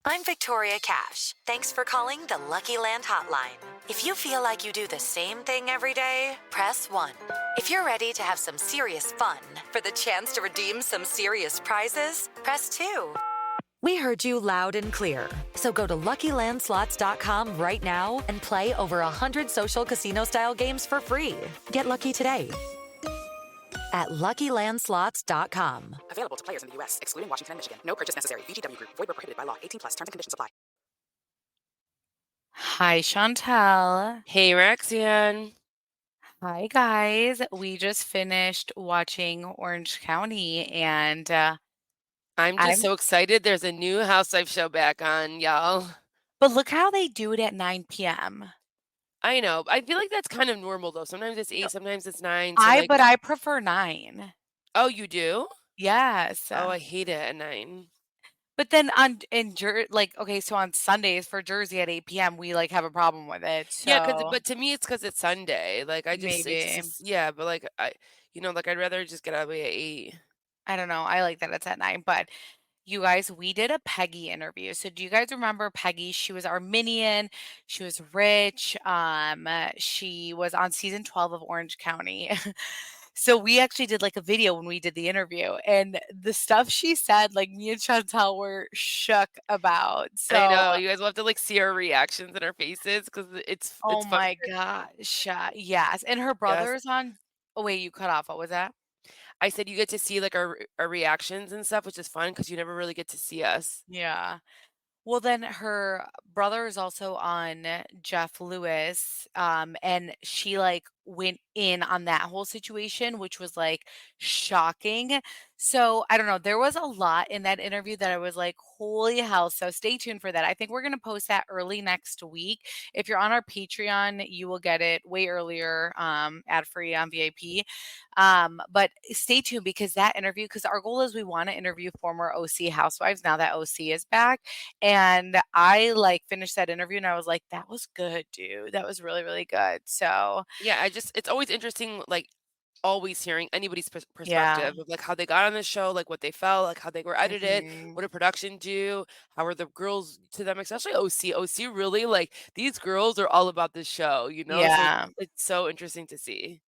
I'm Victoria Cash. Thanks for calling the Lucky Land Hotline. If you feel like you do the same thing every day, press 1. If you're ready to have some serious fun for the chance to redeem some serious prizes, press 2. We heard you loud and clear. So go to LuckyLandSlots.com right now and play over 100 social casino-style games for free. Get lucky today at LuckyLandSlots.com. Available to players in the U.S., excluding Washington and Michigan. No purchase necessary. VGW Group. Void where prohibited by law. 18+. Terms and conditions apply. Hi, Chantel. Hey, Roxanne. Hi, guys. We just finished watching Orange County, and I'm just so excited. There's a new Housewife show back on, y'all. but look how they do it at 9 p.m. I know. I feel like that's kind of normal, though. Sometimes it's 8, sometimes it's 9. So But I prefer 9. Oh, you do? Yes. Oh, I hate it at 9. But then okay, so on Sundays for Jersey at 8 p.m., we have a problem with it. Yeah, So but to me, it's because it's Sunday. Like, maybe. Yeah, but I'd rather just get out of the way at 8. I don't know. I like that it's at 9, but you guys, we did a Peggy interview. So do you guys remember Peggy? She was Armenian. She was rich. She was on season 12 of Orange County. So we actually did a video when we did the interview, and the stuff she said, me and Chantel were shook about. So I know. You guys will have to see our reactions and our faces because it's oh fun. my gosh. Yes. And her brother's on. Oh wait, you cut off. What was that? I said you get to see our reactions and stuff, which is fun because you never really get to see us. Yeah. Well, then her brother is also on Jeff Lewis, and she went in on that whole situation, which was shocking. So I don't know. There was a lot in that interview that I was like, holy hell. So stay tuned for that. I think we're going to post that early next week. If you're on our Patreon, you will get it way earlier, ad free on VIP. But stay tuned because our goal is we want to interview former OC housewives now that OC is back. And I finished that interview and I was like, that was good, dude. That was really, really good. So Yeah, it's always interesting, always hearing anybody's yeah. perspective of how they got on the show, what they felt, how they were edited, Mhm. what did production do, how are the girls to them, especially OC. OC really these girls are all about this show, So Yeah. it's so interesting to see.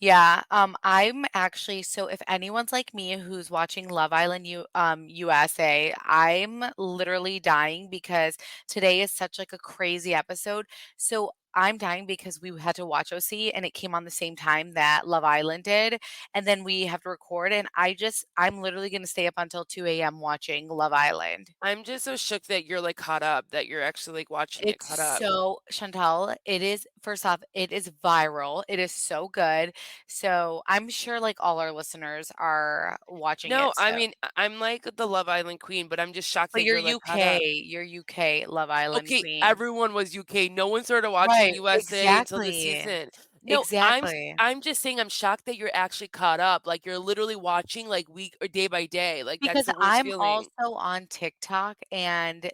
Yeah, I'm actually so if anyone's like me who's watching Love Island USA, I'm literally dying because today is such a crazy episode. So I'm dying because we had to watch OC and it came on the same time that Love Island did, and then we have to record and I'm literally gonna stay up until 2 a.m. watching Love Island. I'm just so shook that you're caught up, that you're actually watching it caught It's up. so Chantel, it is first off, it is viral. It is so good. So I'm sure all our listeners are watching No, it. I So mean, I'm the Love Island queen, but I'm just shocked but that you're you're caught up. You're UK Love Island Okay, queen. everyone was UK. No one started watching Right, USA until this exactly. season. No, Exactly. I'm just saying I'm shocked that you're actually caught up. You're literally watching week or day by day. That's Because the worst I'm feeling. also on TikTok and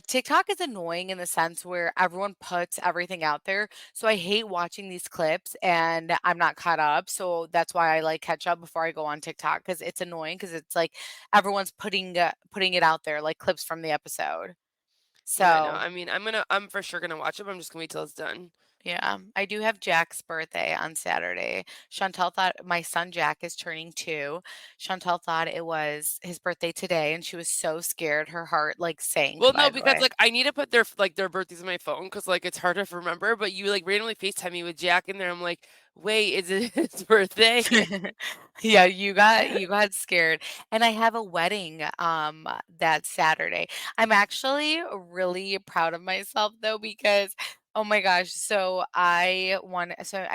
TikTok is annoying in the sense where everyone puts everything out there. So I hate watching these clips and I'm not caught up. So that's why I catch up before I go on TikTok because it's annoying because it's everyone's putting it out there like clips from the episode. Yeah, no, So I mean, I'm for sure gonna watch it, but I'm just gonna wait till it's done. yeah, I do have Jack's birthday on Saturday. Chantel thought my son Jack is turning 2. Chantel thought it was his birthday today, and she was so scared. Her heart sank, Well, by no, the because way. I need to put their birthdays in my phone because it's hard to remember. But you randomly FaceTime me with Jack in there. I'm like, wait, is it his birthday? Yeah, you got scared. And I have a wedding that Saturday. I'm actually really proud of myself though because oh my gosh, so I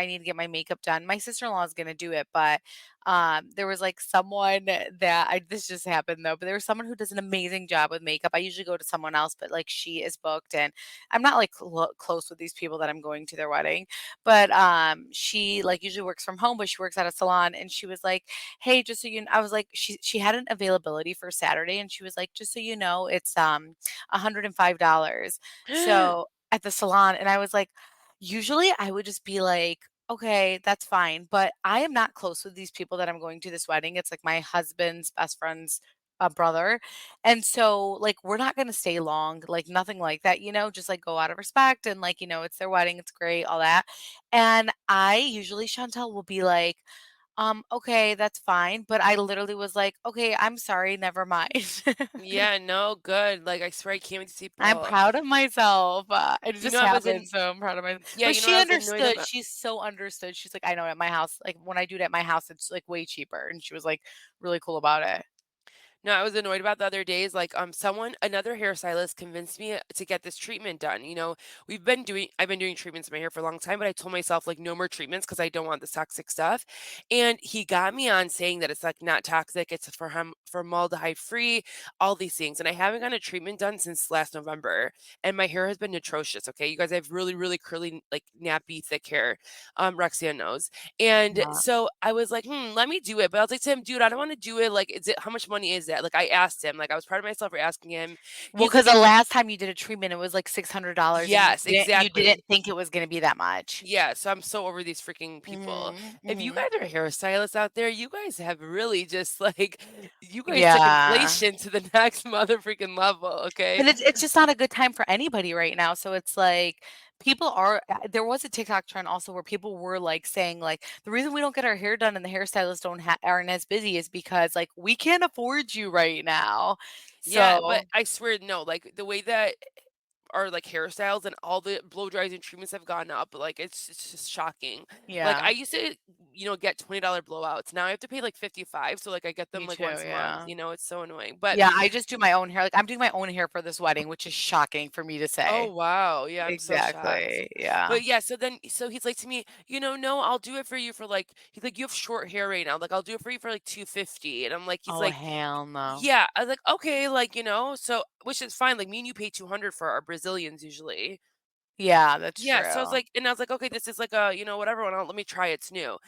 need to get my makeup done. My sister-in-law is going to do it, but there was someone that I this just happened though, but there was someone who does an amazing job with makeup. I usually go to someone else, but she is booked and I'm not close with these people that I'm going to their wedding. But she usually works from home, but she works at a salon and she was like, "Hey, just so you know," I was like she had an availability for Saturday and she was like, "Just so you know, it's $105." So at the salon and I was like, usually I would just be like, "Okay, that's fine." But I am not close with these people that I'm going to this wedding. It's my husband's best friend's a brother. And so, like, we're not gonna stay long, like, nothing like that, just, like, go out of respect and, like, it's their wedding, it's great, all that. And I usually Chantel will be like, okay, that's fine." But I literally was like, "Okay, I'm sorry, never mind." Yeah, no, good. Like, I swear I can't wait to see I'm Paul. proud of myself. It You just know, I was in happened, so I'm proud of my yeah, but you know, she I was annoyed understood. about She's so understood. She's like, "I know at my house, like, when I do it at my house, it's, like, way cheaper." And she was, like, really cool about it. No, I was annoyed about the other days. Like, another hairstylist convinced me to get this treatment done. I've been doing treatments in my hair for a long time, but I told myself like no more treatments because I don't want this toxic stuff. And he got me on saying that it's like not toxic, it's formaldehyde free, all these things. And I haven't gotten a treatment done since last November, and my hair has been atrocious. Okay, you guys, I have really, really curly, like nappy, thick hair. Roxanne knows. And Yeah. so I was like, let me do it. But I was like to him, dude, I don't want to do it. Like, how much money is that? Like, I asked him, like, I was proud of myself for asking him. Well, He's because like, the last time you did a treatment, it was, like, $600, and yes, you didn't exactly. think it was gonna be that much. Yeah. So I'm so over these freaking people. Mhm, If you mhm. guys are hairstylists out there, you guys have really just like, you guys took Yeah. inflation to the next mother freaking level. Okay. And it's just not a good time for anybody right now, so it's like, people are there was a TikTok trend also where people were, like, saying, like, "The reason we don't get our hair done and the hairstylists aren't as busy is because, like, we can't afford you right now." Yeah. But So, I swear, no, like the way that our like hairstyles and all the blow dries and treatments have gone up. Like it's just shocking. Like yeah, I used to, get $20 blowouts. Now I have to pay like 55. So like I get them me like too, once a month. yeah. It's so annoying. But Yeah, I just do my own hair, like, I'm doing my own hair for this wedding, which is shocking for me to oh say. wow, yeah, I'm so shocked. Exactly, yeah. But yeah, so he's like to me, no, I'll do it for you for like he's like, you have short hair right now. Like I'll do it for you for like 250. And I'm like, he's Oh, like, hell no. yeah. I was like, okay, like, so which is fine. Like me and you pay 200 for our Brazilians usually. Yeah, that's Yeah, so true. I was like, "Okay, this is like a, whatever one, let me try it, it's new."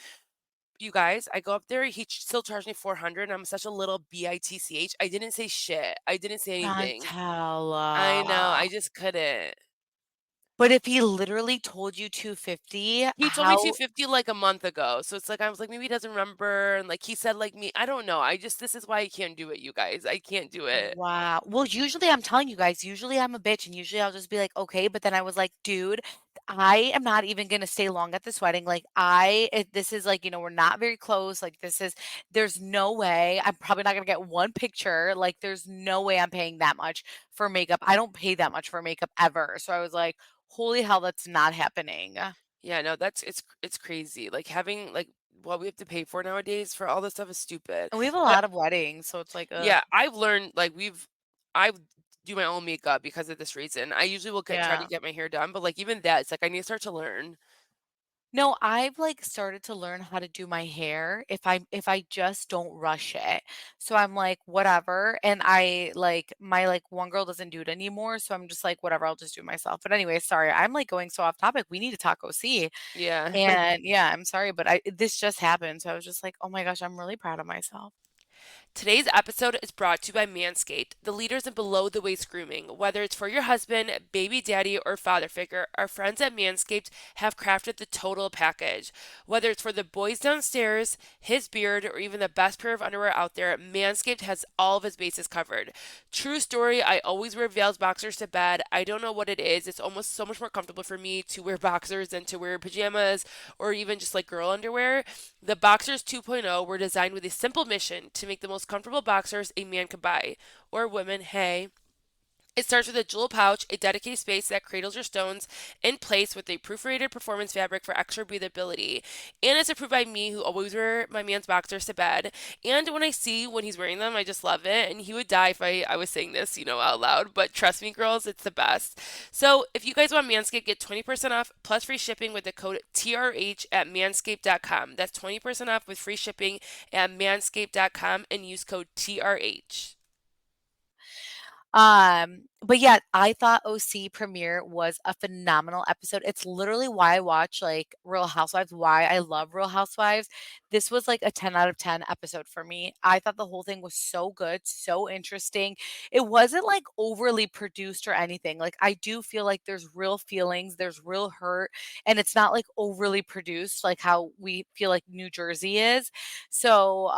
You guys, I go up there, still charged me 400, and I'm such a little bitch. I didn't say shit. I didn't say anything. Chantal, I know, I just couldn't. but if he literally told you 250, He told me how 250 like a month ago, so it's like I was like, maybe he doesn't remember, and like he said like me, I don't know. This is why I can't do it, you guys. I can't do it. wow. Well, usually I'm telling you guys, usually I'm a bitch and usually I'll just be like, "Okay," but then I was like, "Dude, I am not even gonna stay long at this wedding. Like, this is like, we're not very close. Like, there's no way. I'm probably not gonna get one picture. Like, there's no way I'm paying that much for makeup. I don't pay that much for makeup ever." So I was like, "Holy hell, that's not happening." Yeah, no, it's crazy. Like having like what we have to pay for nowadays for all this stuff is stupid. And we have a But lot of weddings, so it's like, ugh. yeah, I've learned like I do my own makeup because of this reason. I usually will try to Yeah. get my hair done, but like even that, it's like I need to start to learn. No, I've, like, started to learn how to do my hair if I just don't rush it. So I'm like, "Whatever," and one girl doesn't do it anymore, so I'm just like, "Whatever, I'll just do it myself." But anyway, sorry, I'm, like, going so off topic. We need to talk OC. Yeah. And, yeah, I'm sorry, but this just happened, so I was just like, "Oh my gosh, I'm really proud of myself." Today's episode is brought to you by Manscaped, the leaders in below the waist grooming. Whether it's for your husband, baby daddy, or father figure, our friends at Manscaped have crafted the total package. Whether it's for the boys downstairs, his beard, or even the best pair of underwear out there, Manscaped has all of his bases covered. True story, I always wear Veil's boxers to bed. I don't know what it is. It's almost so much more comfortable for me to wear boxers than to wear pajamas or even just like girl underwear. The Boxers 2.0 were designed with a simple mission to make the most comfortable boxers a man could buy. Or women, hey. It starts with a jewel pouch, a dedicated space that cradles your stones in place with a proof-rated performance fabric for extra breathability. And it's approved by me, who always wear my man's boxers to bed. And when he's wearing them, I just love it. And he would die if I was saying this, out loud. But trust me, girls, it's the best. So if you guys want Manscaped, get 20% off plus free shipping with the code TRH at manscaped.com. That's 20% off with free shipping at manscaped.com and use code TRH. But yeah, I thought OC premiere was a phenomenal episode. It's literally why I watch like Real Housewives, why I love Real Housewives. This was like a 10 out of 10 episode for me. I thought the whole thing was so good, so interesting. It wasn't like overly produced or anything. Like I do feel like there's real feelings, there's real hurt, and it's not like overly produced like how we feel like New Jersey is. So,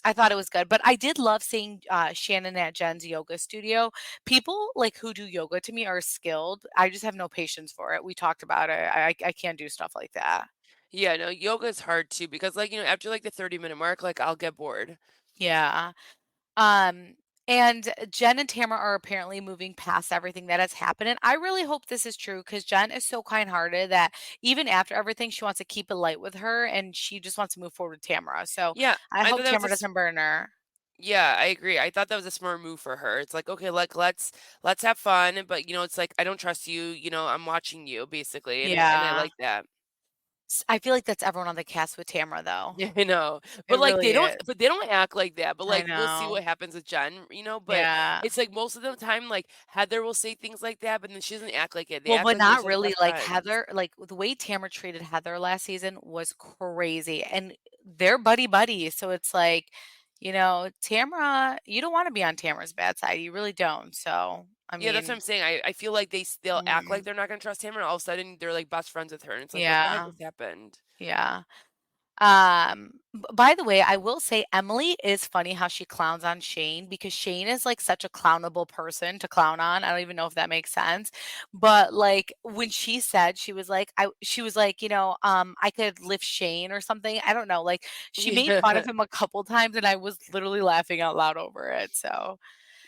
I thought it was good, but I did love seeing, Shannon at Jen's yoga studio. People, like, who do yoga to me are skilled. I just have no patience for it. We talked about it. I can't do stuff like that. Yeah, no, yoga is hard too because like, after like the 30-minute mark, like I'll get bored. Yeah. Um, and Jen and Tamara are apparently moving past everything that has happened, and I really hope this is true because Jen is so kind-hearted that even after everything, she wants to keep it light with her, and she just wants to move forward with Tamara. So Yeah, I I hope thought that was Tamara doesn't burn her. yeah, I agree. I thought that was a smart move for her. It's like, okay, like let's have fun, but it's like I don't trust you, I'm watching you basically, and I Yeah. like that. I feel like that's everyone on the cast with Tamara, though. Yeah, I know. It But like really is. they don't act like that. But I like we'll see know. what happens with Jen. But Yeah. it's like most of the time like Heather will say things like that, but then she doesn't act like it. They Well, act but like they're not such really, best like, friends. Heather like, the way Tamara treated Heather last season was crazy, and they're buddy-buddy, so it's like, Tamara you don't wanna be on Tamara's bad side, you really don't, so, I Yeah, that's what mean I'm saying. I feel like they'll act like mhm. they're not gonna trust him, and all of a sudden they're like best friends with her, and it's like, what the heck Yeah, just happened? yeah. By the way, I will say Emily is funny how she clowns on Shane because Shane is like such a clownable person to clown on. I don't even know if that makes sense. But like when she said she was like, I could lift Shane or something. I don't know. Like she made fun Yeah, of him a couple times and I was literally laughing out loud over it. So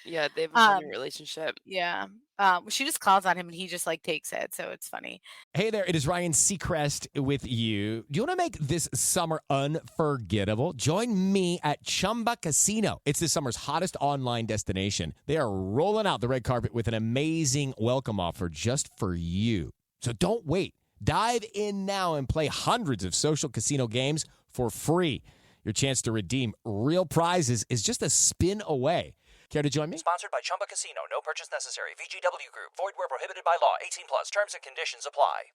yeah, they have a funny um relationship. yeah. She just clowns on him and he just like takes it. So it's funny. Hey there, it is Ryan Seacrest with you. Do you want to make this summer unforgettable? Join me at Chumba Casino. It's this summer's hottest online destination. They are rolling out the red carpet with an amazing welcome offer just for you. So don't wait. Dive in now and play hundreds of social casino games for free. Your chance to redeem real prizes is just a spin away. Care to join me? Sponsored by Chumba Casino. No purchase necessary. VGW Group. Void where prohibited by law. 18 plus. Terms and conditions apply.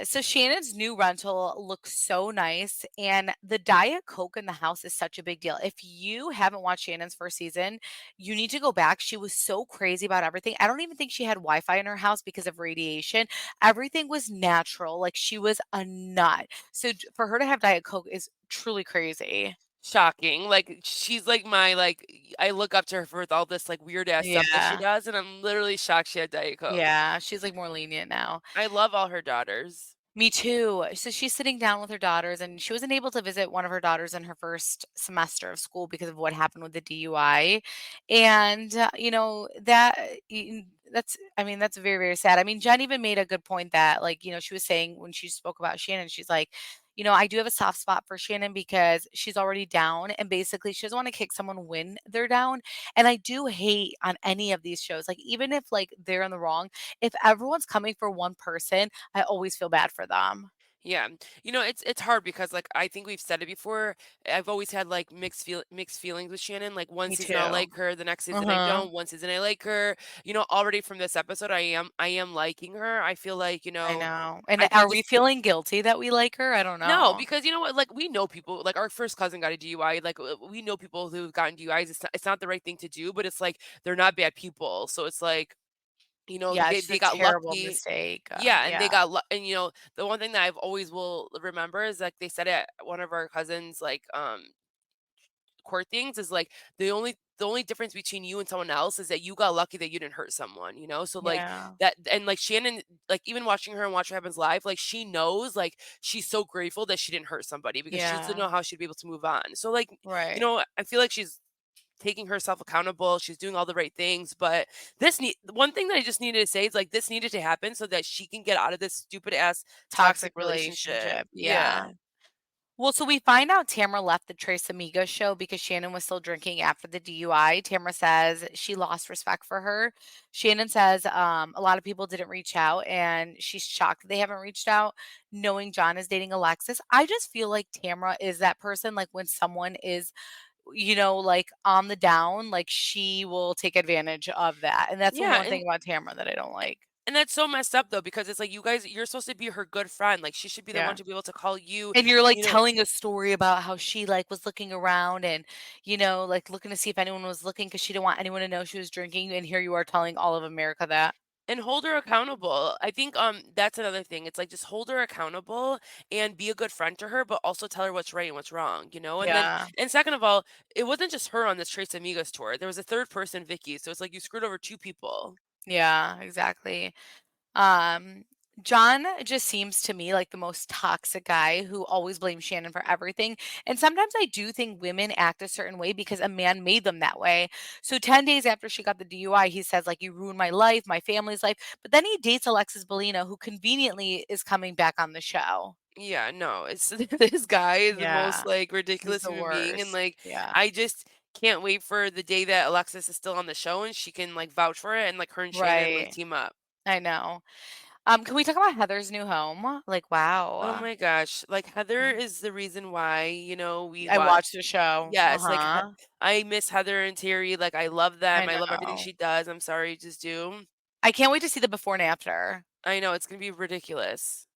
So Shannon's new rental looks so nice, and the Diet Coke in the house is such a big deal. If you haven't watched Shannon's first season, you need to go back. She was so crazy about everything. I don't even think she had Wi-Fi in her house because of radiation. Everything was natural. Like she was a nut. So for her to have Diet Coke is truly crazy. Shocking. Like she's like my like I look up to her for all this like weird ass stuff that she Yeah. does, and I'm literally shocked she had Diet Coke. Yeah. She's like more lenient now. I love all her daughters. Me too. So she's sitting down with her daughters, and she wasn't able to visit one of her daughters in her first semester of school because of what happened with the DUI. And, I mean, that's very, very sad. I mean, Jen even made a good point that, like, she was saying when she spoke about Shannon, she's like, I do have a soft spot for Shannon because she's already down. And basically, she doesn't want to kick someone when they're down. And I do hate on any of these shows, like, even if like they're in the wrong, if everyone's coming for one person, I always feel bad for them. Yeah. It's hard because like I think we've said it before. I've always had like mixed feelings with Shannon. Like one Me season I'll too. like her, the next season I Uh-huh. don't. One season I like her. Already from this episode I am liking her. I feel like, I know. I And think are this we feeling guilty that we like her? I don't no, know. because you know what? Like we know people. Like our first cousin got a DUI. Like we know people who've gotten DUIs. It's not the right thing to do, but it's like they're not bad people. So it's like Yeah, they it's they a got terrible lucky. mistake. Yeah, and they Yeah. got and the one thing that I've always will remember is like they said at one of our cousins like court things is like the only difference between you and someone else is that you got lucky that you didn't hurt someone. So like Yeah. that and like Shannon, like even watching her and Watch What Happens Live, like she knows like she's so grateful that she didn't hurt somebody because she doesn't Yeah. know how she'd be able to move on. So like, Right. I feel like she's taking herself accountable. She's doing all the right things, but one thing that I just needed to say is like this needed to happen so that she can get out of this stupid ass toxic Toxic relationship. relationship. Yeah. Yeah. Well, so we find out Tamara left the Trace Amiga show because Shannon was still drinking after the DUI. Tamara says she lost respect for her. Shannon says a lot of people didn't reach out, and she's shocked that they haven't reached out, knowing John is dating Alexis. I just feel like Tamara is that person, like when someone is, like on the down, like she will take advantage of that. And that's the Yeah, one thing about Tamara that I don't like. and that's so messed up though because it's like you're supposed to be her good friend. Like she should be the one Yeah. to be able to call you, And you're, like, you know. telling a story about how she, like, was looking around and, like, looking to see if anyone was looking because she didn't want anyone to know she was drinking, and here you are telling all of America that. And hold her accountable. I think that's another thing. It's like just hold her accountable and be a good friend to her, but also tell her what's right and what's wrong, you know? And then Yeah. and second of all, it wasn't just her on this Trace Amigos tour. There was a third person, Vicky. So it's like you screwed over two people. Yeah, exactly. Um, John just seems to me like the most toxic guy who always blames Shannon for everything. And sometimes I do think women act a certain way because a man made them that way. So 10 days after she got the DUI, he says like you ruined my life, my family's life. But then he dates Alexis Bellino, who conveniently is coming back on the show. Yeah, no, it's this guy is the most Yeah, like he's ridiculous the human being, and worst. like Yeah, I just can't wait for the day that Alexis is still on the show and she can like vouch for it and like her and Shannon like right. team up. I know. Can we talk about Heather's new home? Like, Oh wow. my gosh, like Heather is the reason why, we I watch. watched the show. Yes, like Uh-huh. I miss Heather and Terry, like I love I them. I love everything know. she does. I'm sorry, just do. I can't wait to see the before and after. I know it's gonna be ridiculous.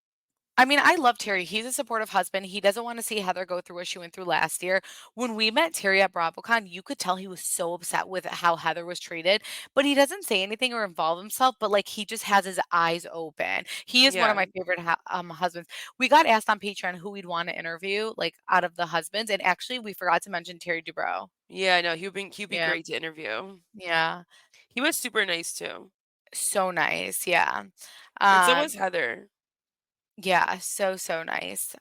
I mean, I love Terry. He's a supportive husband. He doesn't want to see Heather go through what she went through last year. When we met Terry at BravoCon, you could tell he was so upset with how Heather was treated, but he doesn't say anything or involve himself, but like he just has his eyes open. He is one of Yeah. my favorite husbands. We got asked on Patreon who we'd want to interview, like out of the husbands, and actually we forgot to mention Terry Dubrow. Yeah, no, he'd be Yeah. great to interview. Yeah. He was super nice too. So nice. Yeah. And so was Um, Heather. Yeah, so, so nice.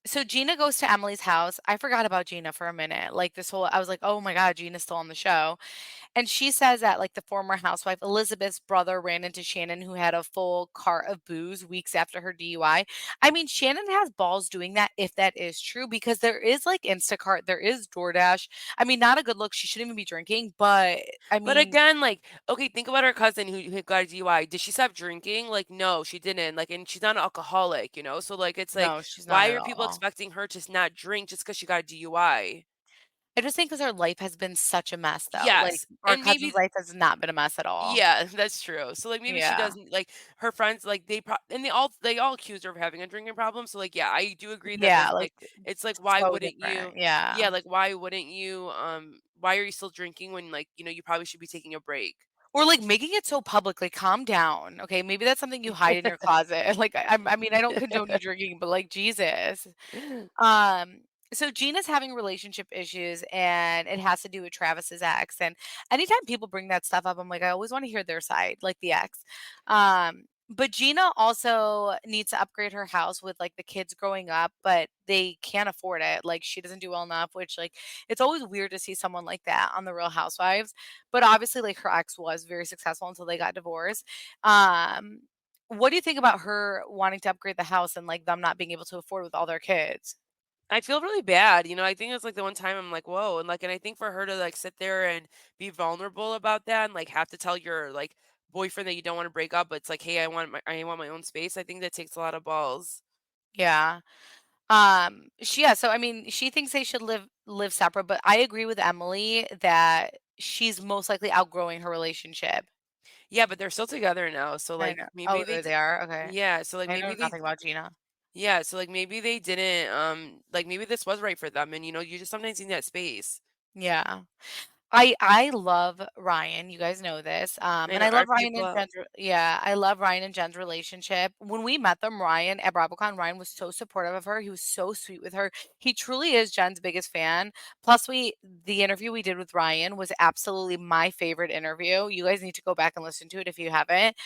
So Gina goes to Emily's house. I forgot about Gina for a minute. Like this whole I was like, "Oh my god, Gina's still on the show." And she says that like the former housewife Elizabeth's brother ran into Shannon who had a full cart of booze weeks after her DUI. I mean, Shannon has balls doing that if that is true because there is like Instacart, there is DoorDash. I mean, not a good look. She shouldn't even be drinking, but I But mean, again, like, okay, think about her cousin who got a DUI. Did she stop drinking? Like, no, she didn't. Like, and she's not an alcoholic. So like, it's like, no, she's not why at are people all. expecting her to not drink just because she got a DUI? I just think because her life has been such a mess though. Like Yes, our and cousin's maybe life has not been a mess at all. yeah, that's true. So like, maybe she Yeah. doesn't like her friends. Like and they all accused her of having a drinking problem. So like, yeah, I do agree that Yeah, there's like, like, it's like, why so wouldn't different, you? yeah. Yeah, like why wouldn't you? Why are you still drinking when like you probably should be taking a break? Or, like, making it so public, like, calm down, okay? Maybe that's something you hide in your closet. Like, I mean, I don't condone you drinking, but, like, Jesus. Um, so Gina's having relationship issues, and it has to do with Travis's ex, and anytime people bring that stuff up, I'm like, I always wanna hear their side, like the ex. But Gina also needs to upgrade her house with, like, the kids growing up, but they can't afford it, like, she doesn't do well enough, which, like, it's always weird to see someone like that on The Real Housewives, but obviously, like, her ex was very successful until they got divorced. Um, what do you think about her wanting to upgrade the house and, like, them not being able to afford with all their kids? I feel really bad. I think it's like the one time I'm like, whoa, and I think for her to like sit there and be vulnerable about that and like have to tell your like boyfriend that you don't want to break up, but it's like, hey, I want my own space. I think that takes a lot of balls. Yeah. So I mean, she thinks they should live separate, but I agree with Emily that she's most likely outgrowing her relationship. Yeah, but they're still together now, so I like know. maybe Oh, they, they are? Okay. yeah, so like I know maybe they, nothing about Gina. yeah, so like maybe they didn't, like maybe this was right for them, and you just sometimes need that space. Yeah. I love Ryan, you guys know this, I and know I love our Ryan people and out. Jen's I love Ryan and Jen's relationship. When we met them, Ryan at BravoCon, Ryan was so supportive of her, he was so sweet with her. He truly is Jen's biggest fan. Plus, the interview we did with Ryan was absolutely my favorite interview. You guys need to go back and listen to it if you haven't.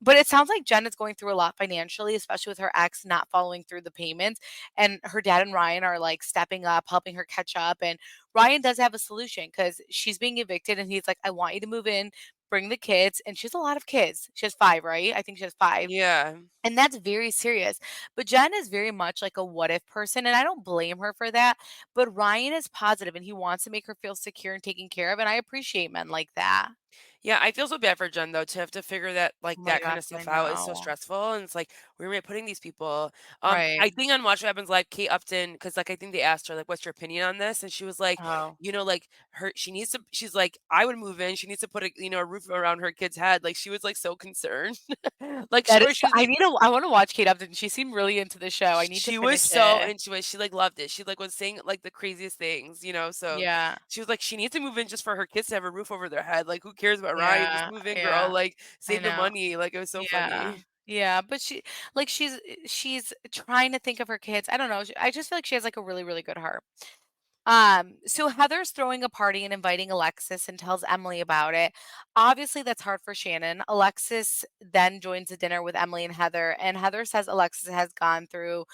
But it sounds like Jen is going through a lot financially, especially with her ex not following through the payments, and her dad and Ryan are, like, stepping up, helping her catch up, and Ryan does have a solution because she's being evicted and he's like, I want you to move in, bring the kids. And she has a lot of kids. She has five, right? I think she has five. Yeah. And that's very serious. But Jen is very much like a what if person. And I don't blame her for that. But Ryan is positive and he wants to make her feel secure and taken care of. And I appreciate men like that. Yeah, I feel so bad for Jen though to have to figure that Oh like my that kind gosh, of I stuff out is so know. stressful, and it's like where am I putting these people? Right. I think on Watch What Happens Live, Kate Upton, because like I think they asked her like, "What's your opinion on this?" And she was like, Oh. like she needs to. She's like, I would move in. She needs to put a roof around her kid's head. Like she was like so concerned, like That or is she was I want to watch Kate Upton. She seemed really into the show. I need to she was finish so it. into it. She like loved it. She like was saying like the craziest things. So Yeah. she was like, she needs to move in just for her kids to have a roof over their head. Like who cares about Ryan, just Yeah, move in, girl, yeah, like, I save the know. money, like, it was so Yeah. funny. Yeah, but she's trying to think of her kids. I don't know. I just feel like she has like a really, really good heart. So Heather's throwing a party and inviting Alexis and tells Emily about it. Obviously, that's hard for Shannon. Alexis then joins the dinner with Emily and Heather says Alexis has gone through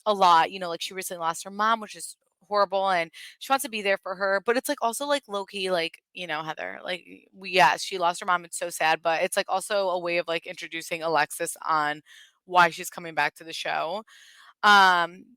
a lot. You know, like she recently lost her mom, which is horrible, and she wants to be there for her. But it's like also like low key, like, you know, Heather, like yes, she lost her mom. It's so sad, but it's like also a way of like introducing Alexis on why she's coming back to the show.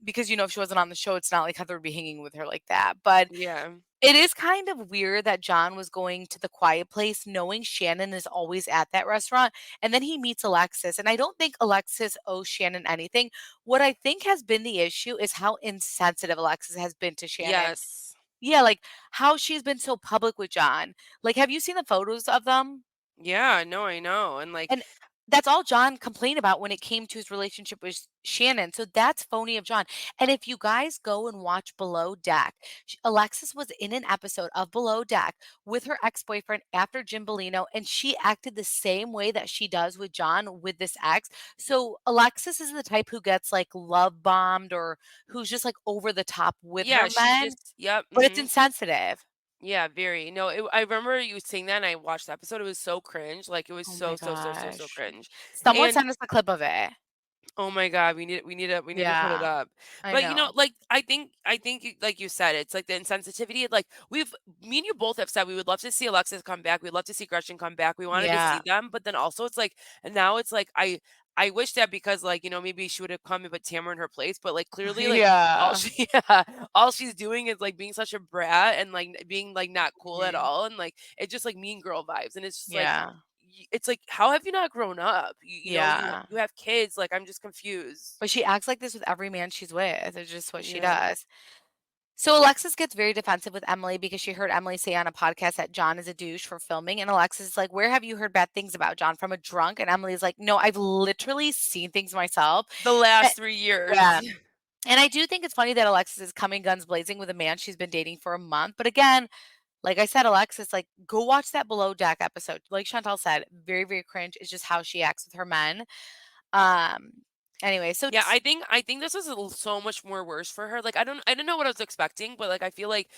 Because, you know, if she wasn't on the show, it's not like Heather would be hanging with her like that. But Yeah. it is kind of weird that John was going to the quiet place knowing Shannon is always at that restaurant, and then he meets Alexis, and I don't think Alexis owes Shannon anything. What I think has been the issue is how insensitive Alexis has been to Shannon. Yes. Yeah, like, how she's been so public with John. Like, have you seen the photos of them? Yeah, no, I know, and, like, And that's all John complained about when it came to his relationship with Shannon. So that's phony of John. And if you guys go and watch Below Deck, Alexis was in an episode of Below Deck with her ex-boyfriend after Jim Bellino, and she acted the same way that she does with John with this ex. So Alexis is the type who gets like love bombed or who's just like over the top with her yeah, she men, just yep, but it's mhm. insensitive. Yeah, very. No, I remember you saying that, and I watched the episode, it was so cringe, like, it was Oh so, my so, so, so, so gosh. cringe, Someone and sent us a clip of it. oh my god, we need to put it Yeah, up. I But, you know, know. like, I think like you said, it's like the insensitivity, like, me and you both have said we would love to see Alexis come back, we'd love to see Gretchen come back, we wanted to Yeah. see them, but then also it's like and now it's like, I wish that because, like, you know, maybe she would have come and put Tamara in her place, but, like, clearly, like, all Yeah. she yeah, all she's doing is, like, being such a brat and, like, being, like, not cool at Mhm. all, and, like, it's just, like, mean girl vibes, and it's just, like, Yeah. it's like, how have you not grown up? You know, Yeah. you have kids, like, I'm just confused. But she acts like this with every man she's with. It's just what she Yeah. does. So Alexis gets very defensive with Emily because she heard Emily say on a podcast that John is a douche for filming. And Alexis is like, where have you heard bad things about John from a drunk? And Emily's like, no, I've literally seen things myself. The Eh, last 3 years. Yeah. And I do think it's funny that Alexis is coming guns blazing with a man she's been dating for a month. But again, like I said, Alexis, like, go watch that Below Deck episode. Like Chantal said, very, very cringe. It's just how she acts with her men. Um, anyway, so Yeah, I think this was so much more worse for her. Like, I don't know what I was expecting, but, like, I feel like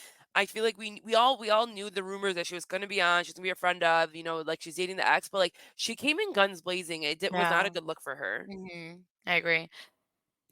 we all knew the rumors that she was gonna be on, she's gonna be a friend of, you know, like, she's dating the ex, but, like, she came in guns blazing. Was not yeah. a good look for her. I agree.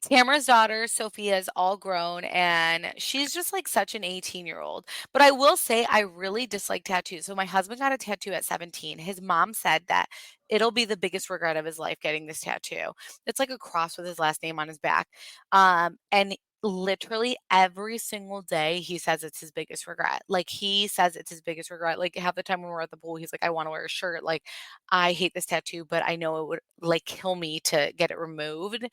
Tamara's daughter, Sophia, is all grown and she's just like such an 18-year-old. But I will say, I really dislike tattoos. So, my husband got a tattoo at 17. His mom said that it'll be the biggest regret of his life getting this tattoo. It's like a cross with his last name on his back. And literally every single day he says it's his biggest regret. Like he says it's his biggest regret. Like half the time when we're at the pool, he's like, I want to wear a shirt. Like I hate this tattoo, but I know it would like kill me to get it removed.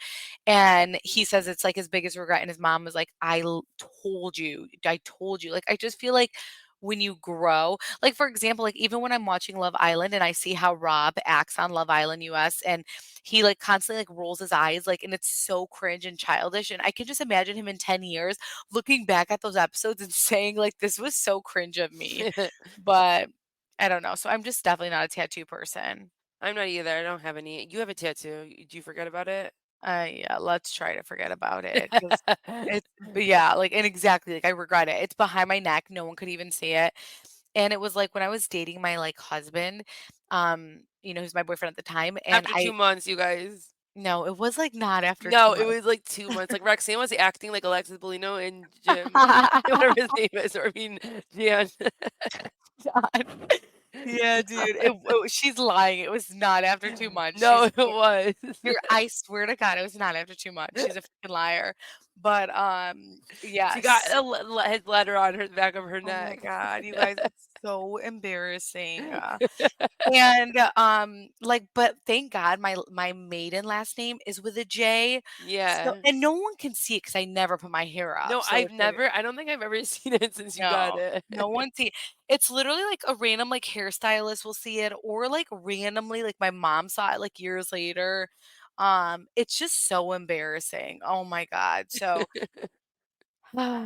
And he says it's like his biggest regret. And his mom was like, told you, I told you. Like, I just feel like when you grow, like, for example, like, even when I'm watching Love Island and I see how Rob acts on Love Island US and he like constantly like rolls his eyes, like, and it's so cringe and childish. And I can just imagine him in 10 years looking back at those episodes and saying, like, this was so cringe of me. But I don't know. So I'm just definitely not a tattoo person. I'm not either. I don't have any. You have a tattoo. Do you forget about it? Yeah, let's try to forget about it because but yeah, like, and exactly, like, I regret it. It's behind my neck, no one could even see it, and it was, like, when I was dating my, like, husband, you know, who's my boyfriend at the time, and After 2 I months, you guys. no, it was, like, not after 2 No, it months. was like 2 months. Like, Roxanne was acting like Alexis Bellino and Jim, whatever his name is, or I mean, Jan. God. Yeah, dude, she's lying, it was not after 2 months, No, it was. I swear to God, it was not after 2 months, she's a freaking liar, but, She got yes. a his letter on her back of her Oh my neck. God, you guys, it's so embarrassing. And, like, but thank God my maiden last name is with a J. So Yeah. and no one can see it because I never put my hair up. No, So it's like I don't think I've ever seen it since you got no, it. no one see it's literally like a random, like, hairstylist will see it or, like, randomly, like, my mom saw it, like, years later. It's just so embarrassing. Oh my God. So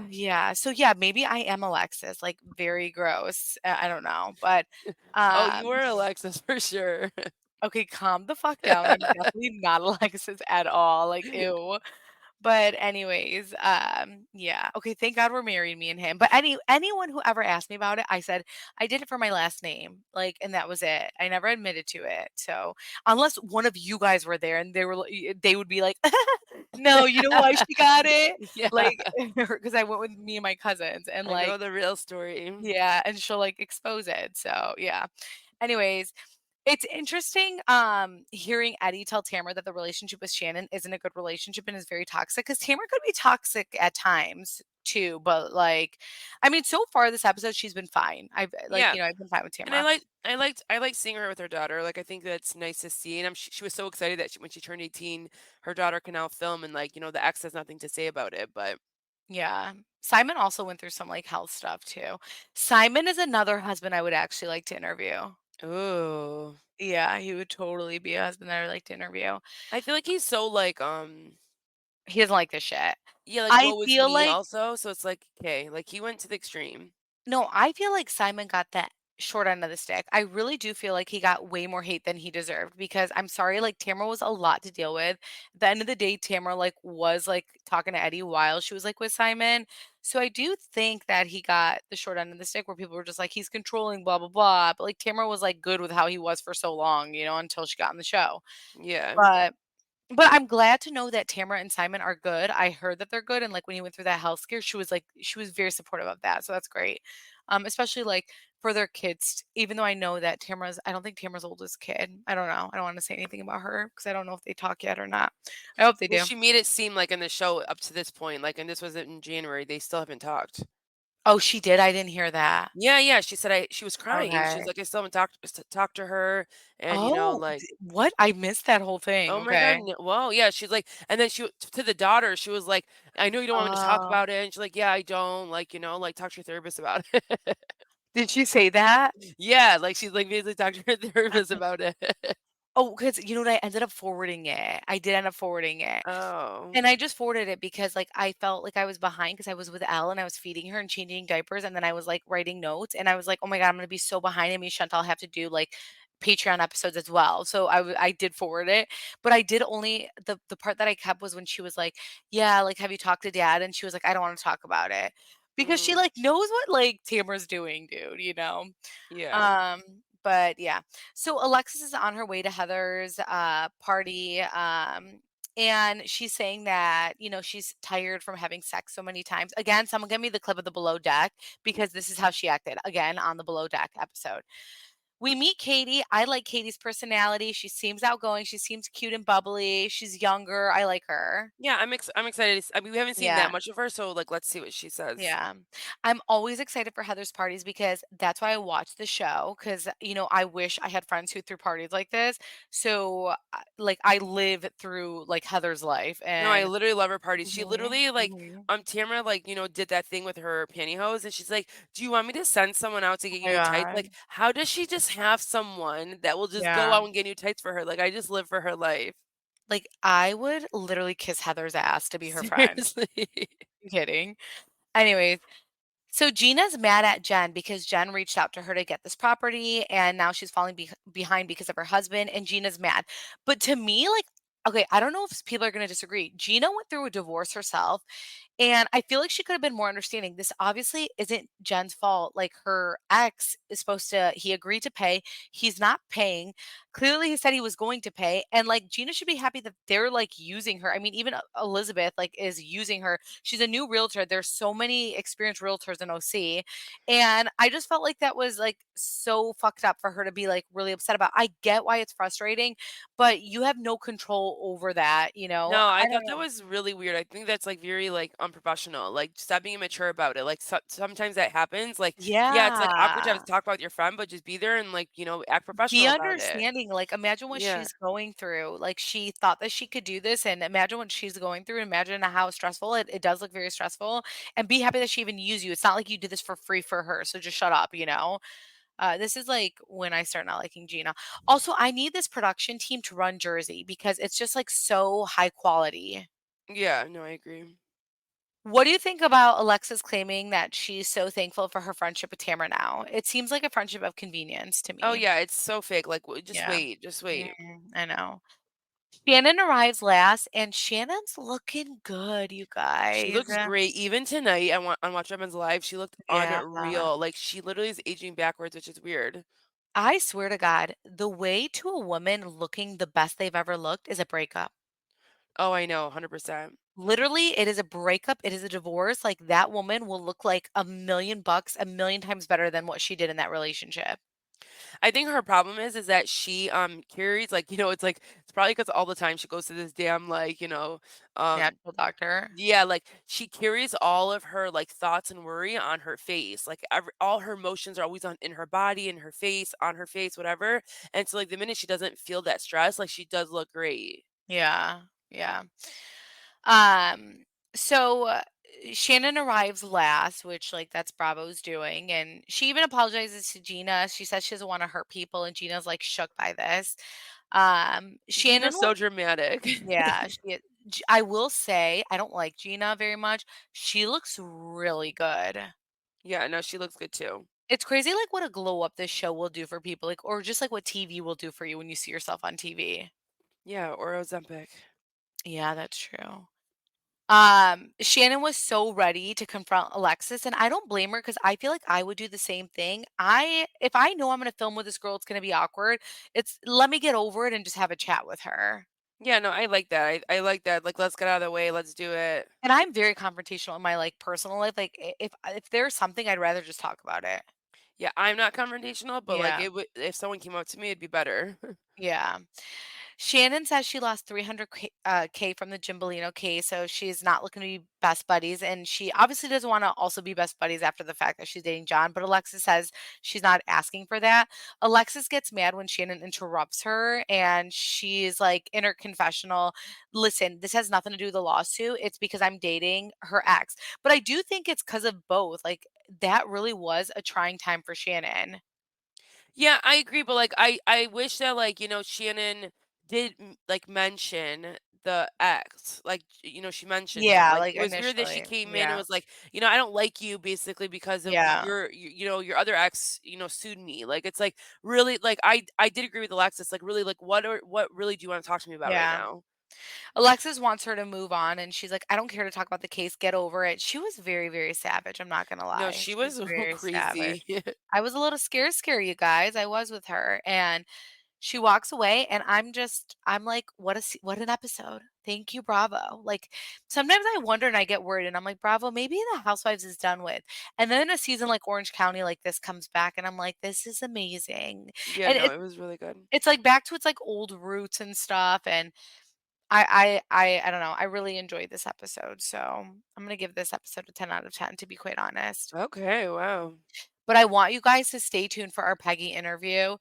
Yeah, so yeah, maybe I am Alexis, like, very gross, I don't know, but, Oh, you um were Alexis for sure. okay, calm the fuck down, I'm definitely not Alexis at all, like, ew. But anyways, yeah. Okay, thank God we're married, me and him. But anyone who ever asked me about it, I said I did it for my last name, like, and that was it. I never admitted to it. So unless one of you guys were there and they would be like, "No, you know why she got it?" Yeah, Like, because I went with me and my cousins, and I know like, the real story. yeah, and she'll like expose it. So yeah. Anyways, it's interesting, hearing Eddie tell Tamara that the relationship with Shannon isn't a good relationship and is very toxic. Because Tamara could be toxic at times too, but, like, I mean, so far this episode, she's been fine. Yeah, I've been fine with and I Tamara. like I like seeing her with her daughter. Like I think that's nice to see, and she was so excited that when she turned 18, her daughter can now film, and like the ex has nothing to say about it. But Yeah. Simon also went through some, like, health stuff too. Simon is another husband I would actually like to interview. ooh, Yeah, he would totally be a husband that I would like to interview. I feel like he's so like He doesn't like this shit. yeah, like I woe is feel me like also. So it's like okay, like he went to the extreme. No, I feel like Simon got that short end of the stick. I really do feel like he got way more hate than he deserved because I'm sorry, like Tamara was a lot to deal with. At the end of the day, Tamara like was like talking to Eddie while she was like with Simon. So I do think that he got the short end of the stick where people were just like, he's controlling, blah, blah, blah. But like Tamara was like good with how he was for so long, until she got on the show. Yeah. But I'm glad to know that Tamara and Simon are good. I heard that they're good, and, like, when he went through that health scare, she was very supportive of that, so that's great. Especially, like, for their kids, even though I know that I don't think Tamara's oldest kid. I don't know. I don't wanna say anything about her because I don't know if they talk yet or not. I hope they Well, do. she made it seem like in the show up to this point, like, and this was in January, they still haven't talked. Oh, she did? I didn't hear that. Yeah, yeah, she said she was crying. She's Okay. like, "I still haven't talked to her," and, Oh, like, d what? I missed that whole thing, "Oh my god, okay. no well, yeah," she's like and then to the daughter, she was like, "I know you don't want me to talk Oh. about it," and she's like, "Yeah, I don't, like, like, talk to your therapist about it." Did she say that? Yeah, like, she's like, basically talk to her therapist about it. Oh, because you know what? I ended up forwarding it. I did end up forwarding it. Oh. And I just forwarded it because, like, I felt like I was behind because I was with Elle and I was feeding her and changing diapers, and then I was, like, writing notes, and I was like, "Oh my god, I'm gonna be so behind, and me and Chantal have to do, like, Patreon episodes as well." So I did forward it, but I did only the part that I kept was when she was like, "Yeah, like, have you talked to dad?" And she was like, "I don't wanna talk about it." Because she, Mm, like, knows what, like, Tamara's doing, dude, you know? yeah. Um, but yeah. So Alexis is on her way to Heather's party. And she's saying that, she's tired from having sex so many times. Again, someone give me the clip of the below deck because this is how she acted again on the below deck episode. We meet Katie. I like Katie's personality. She seems outgoing. She seems cute and bubbly. She's younger. I like her. Yeah, I'm excited I mean, we haven't seen that Yeah. much of her, so, like, let's see what she says. Yeah. I'm always excited for Heather's parties because that's why I watch the show because, I wish I had friends who threw parties like this. So, like, I live through, like, Heather's life No, I and literally love her parties. She Mhm, literally like mhm. Tamara like, did that thing with her pantyhose and she's like, "Do you want me to send someone out to get Oh you my new tights?" god. Like, how does she just have someone that will just go Yeah. out and get new tights for her? Like, I just live for her life. Like, I would literally kiss Heather's ass to be her friend. Seriously. You kidding? Anyways, so Gina's mad at Jen because Jen reached out to her to get this property and now she's falling behind because of her husband and Gina's mad. But to me, like, okay, I don't know if people are going to disagree. Gina went through a divorce herself and I feel like she could have been more understanding. This obviously isn't Jen's fault. Like her ex is he agreed to pay. He's not paying. Clearly he said he was going to pay. And like Gina should be happy that they're like using her. I mean, even Elizabeth like is using her. She's a new realtor. There's so many experienced realtors in OC. And I just felt like that was like so fucked up for her to be like really upset about. I get why it's frustrating, but you have no control over that, you know? No, I I thought don't that know. was really weird. I think that's like very like unprofessional. Like stop being immature about it. Like sometimes that happens. Like yeah, it's like awkward to have Yeah. to talk about your friend, but just be there and like, act Be professional about it. understanding, like, imagine what Yeah. she's going through, like, she thought that she could do this, and imagine what she's going through, imagine how stressful it does look very stressful, and be happy that she even used you, it's not like you did this for free for her, so just shut up, you know? This is, like, when I start not liking Gina. Also, I need this production team to run Jersey because it's just, like, so high quality. Yeah, no, I agree. What do you think about Alexis claiming that she's so thankful for her friendship with Tamra now? It seems like a friendship of convenience to Oh me. yeah, it's so fake. Like, just Yeah. wait, just wait. I know. Shannon arrives last, and Shannon's looking good, you She guys. looks great. Even tonight on Watch Women's Live, she looked Yeah. unreal. Like she literally is aging backwards, which is weird. I swear to God, the way to a woman looking the best they've ever looked is a breakup. Oh, I know, 100%. Literally, it is a breakup, it is a divorce. Like that woman will look like $1,000,000, a million times better than what she did in that relationship. I think her problem is that she carries like, it's like it's probably because all the time she goes to this damn like, um Natural doctor. yeah, like she carries all of her like thoughts and worry on her face. Like all her emotions are always on in her body, in her face, on her face, whatever. And so like the minute she doesn't feel that stress, like she does look great. Yeah. Yeah. Um, so Shannon arrives last, which like that's Bravo's doing, and she even apologizes to Gina. She says she doesn't want to hurt people, and Gina's like shook by this. Shannon Gina's will, so dramatic. yeah, I will say I don't like Gina very much. She looks really good. Yeah, no, she looks good too. It's crazy like what a glow up this show will do for people, like or just like what TV will do for you when you see yourself on TV. Yeah, or Ozempic. Yeah, that's true. Shannon was so ready to confront Alexis, and I don't blame her because I feel like I would do the same thing. If I know I'm gonna film with this girl, it's gonna be awkward. It's let me get over it and just have a chat with her. Yeah, no, I like that. I like that. Like, let's get out of the way. Let's do it. And I'm very confrontational in my like personal life. Like if there's something, I'd rather just talk about it. Yeah, I'm not confrontational, but like Yeah, it would if someone came up to me, it'd be better. yeah. Shannon says she lost 300K from the Jim Bellino case, so she's not looking to be best buddies. And she obviously doesn't want to also be best buddies after the fact that she's dating John. But Alexis says she's not asking for that. Alexis gets mad when Shannon interrupts her and she's like in her confessional, listen, this has nothing to do with the lawsuit. It's because I'm dating her ex. But I do think it's because of both. Like that really was a trying time for Shannon. Yeah, I agree, but like I wish that like, Shannon did like mention the ex. Like, she mentioned him. Yeah, Like like it was weird that she initially. came in and Yeah. was like, I don't like you basically because of Yeah. your other ex, sued me. Like it's like really like I did agree with Alexis. Like really like what really do you want to talk to me about right Yeah. now? Alexis wants her to move on, and she's like, "I don't care to talk about the case. Get over it." She was very, very savage. I'm not gonna No, lie. she She was was very savage. crazy. I was a little scared, you guys. I was with her, and she walks away, and I'm like, what an episode. Thank you, Bravo. Like sometimes I wonder and I get worried, and I'm like, Bravo, maybe the Housewives is done with. And then a season like Orange County like this comes back, and I'm like, this is amazing. Yeah, And no, it was really good. it's like back to its like old roots and stuff, and I don't know. I really enjoyed this episode, so I'm gonna give this episode a 10 out of 10 to be quite honest. Okay, wow. But I want you guys to stay tuned for our Peggy interview.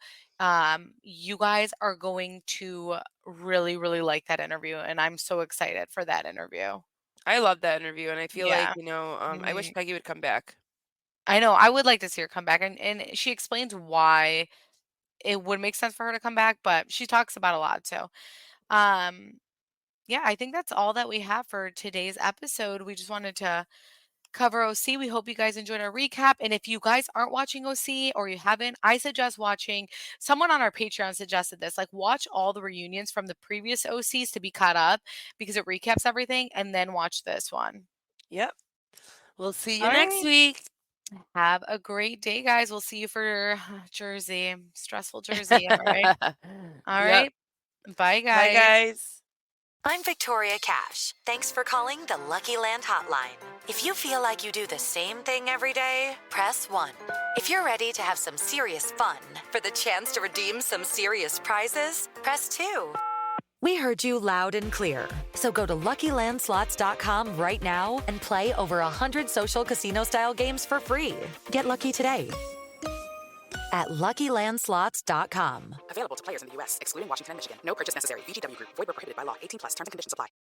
You guys are going to really, really like that interview, and I'm so excited for that interview. I love that interview and I feel like, Yeah. I wish Mhm. Peggy would come back. I know. I would like to see her come back, and she explains why it would make sense for her to come back, but she talks about a lot. So, um, yeah, I think that's all that we have for today's episode. We just wanted to cover OC. We hope you guys enjoyed our recap. And if you guys aren't watching OC or you haven't, I suggest watching. Someone on our Patreon suggested this. Like, watch all the reunions from the previous OCs to be caught up because it recaps everything, and then watch this one. Yep. We'll see you All next right. week. Have a great day, guys. We'll see you for Jersey. Stressful Jersey. All right. All Yep. right. Bye, Bye, guys. guys. I'm Victoria Cash. Thanks for calling the Lucky Land Hotline. If you feel like you do the same thing every day, press 1. If you're ready to have some serious fun for the chance to redeem some serious prizes, press 2. We heard you loud and clear. So go to LuckyLandSlots.com right now and play over 100 social casino-style games for free. Get lucky today at LuckyLandSlots.com. Available to players in the U.S., excluding Washington and Michigan. No purchase necessary. VGW Group. Void where prohibited by law. 18 plus. Terms and conditions apply.